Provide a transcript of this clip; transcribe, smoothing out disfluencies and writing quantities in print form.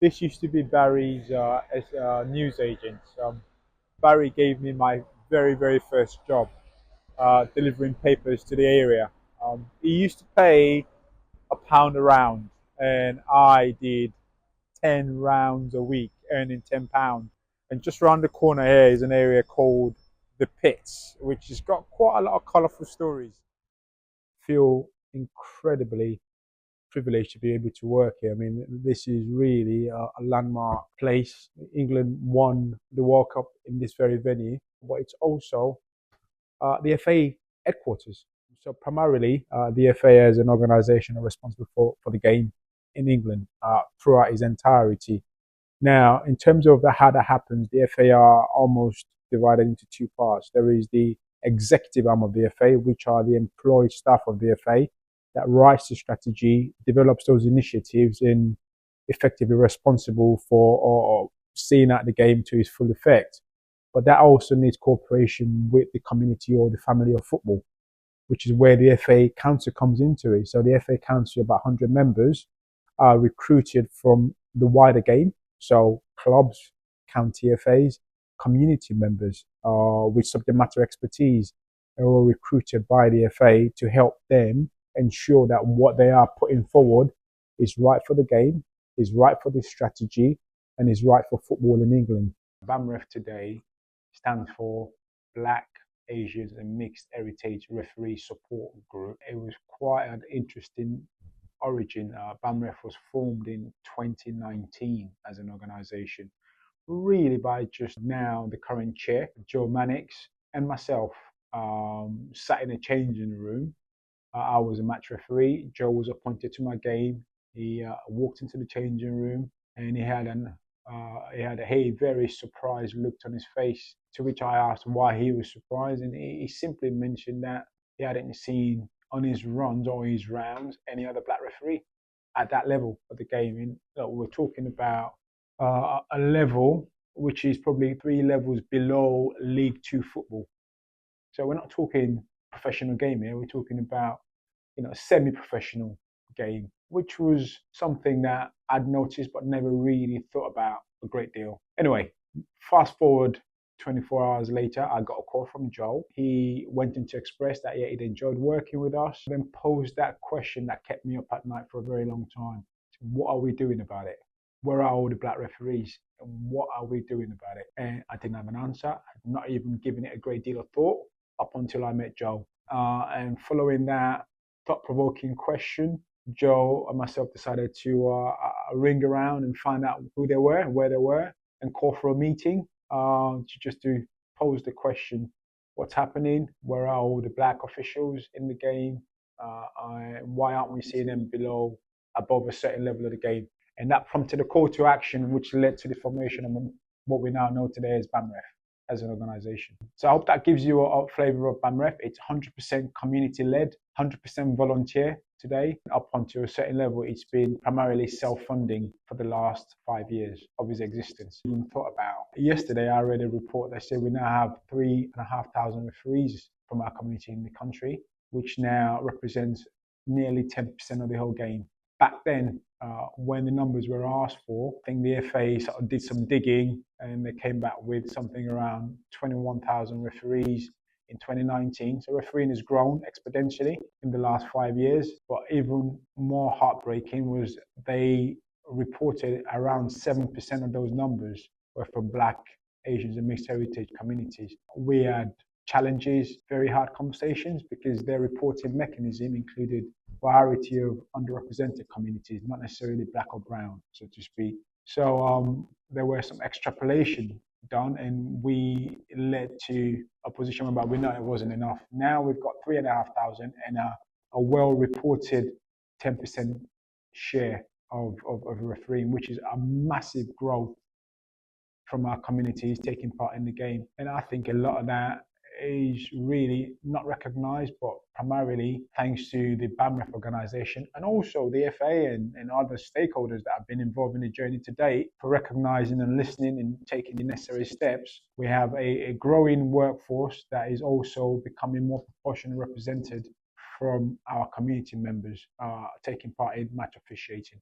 This used to be Barry's news agent. Barry gave me my very first job delivering papers to the area. He used to pay £1 a round, and I did 10 rounds a week, earning £10. And just around the corner here is an area called the Pits, which has got quite a lot of colourful stories. Feel incredibly privileged to be able to work here. I mean, this is really a landmark place. England won the World Cup in this very venue, but it's also the FA headquarters. So primarily, the FA as an organisation are responsible for the game in England throughout its entirety. Now, in terms of how that happens, the FA are almost divided into two parts. There is the executive arm of the FA, which are the employed staff of the FA that writes the strategy, develops those initiatives, and effectively responsible for or seeing out the game to its full effect. But that also needs cooperation with the community or the family of football, which is where the FA Council comes into it. So the FA Council, about 100 members, are recruited from the wider game. So clubs, county FAs, community members with subject matter expertise are all recruited by the FA to help them ensure that what they are putting forward is right for the game, is right for the strategy, and is right for football in England. BAMREF today stands for Black, Asians and Mixed Heritage Referee Support Group. It was quite an interesting origin. BAMREF was formed in 2019 as an organization, really by just now the current chair, Joe Mannix, and myself sat in a changing room. I was a match referee. Joe was appointed to my game. He walked into the changing room and he had a very surprised look on his face. To which I asked why he was surprised, and he simply mentioned that he hadn't seen on his runs or his rounds any other black referee at that level of the game. And we're talking about a level which is probably 3 levels below League Two football. So we're not talking professional game here. We're talking about a semi-professional game, which was something that I'd noticed but never really thought about a great deal. Anyway, fast forward 24 hours later, I got a call from Joe. He went in to express that he'd enjoyed working with us, then posed that question that kept me up at night for a very long time. What are we doing about it? Where are all the black referees? And what are we doing about it? And I didn't have an answer. I'd not even given it a great deal of thought up until I met Joe. And following that thought-provoking question, Joe and myself decided to ring around and find out who they were, where they were, and call for a meeting to pose the question: what's happening? Where are all the black officials in the game? Why aren't we seeing them above a certain level of the game? And that prompted a call to action, which led to the formation of what we now know today as BAMREF as an organization. So I hope that gives you a flavor of BAMREF. It's 100% community-led, 100% volunteer today. Up until a certain level, it's been primarily self-funding for the last 5 years of its existence. Even thought about yesterday, I read a report that said we now have 3,500 referees from our community in the country, which now represents nearly 10% of the whole game. Back then, when the numbers were asked for, I think the FA sort of did some digging and they came back with something around 21,000 referees in 2019. So refereeing has grown exponentially in the last 5 years. But even more heartbreaking was they reported around 7% of those numbers were from Black, Asians and mixed heritage communities. We had challenges, very hard conversations, because their reporting mechanism included variety of underrepresented communities, not necessarily black or brown, so to speak. So there were some extrapolation done, and we led to a position whereby we know it wasn't enough. Now we've got 3,500 and a well-reported 10% share of refereeing, which is a massive growth from our communities taking part in the game. And I think a lot of that is really not recognized, but primarily thanks to the BAMREF organization and also the FA and other stakeholders that have been involved in the journey to date for recognizing and listening and taking the necessary steps. We have a growing workforce that is also becoming more proportionally represented from our community members taking part in match officiating.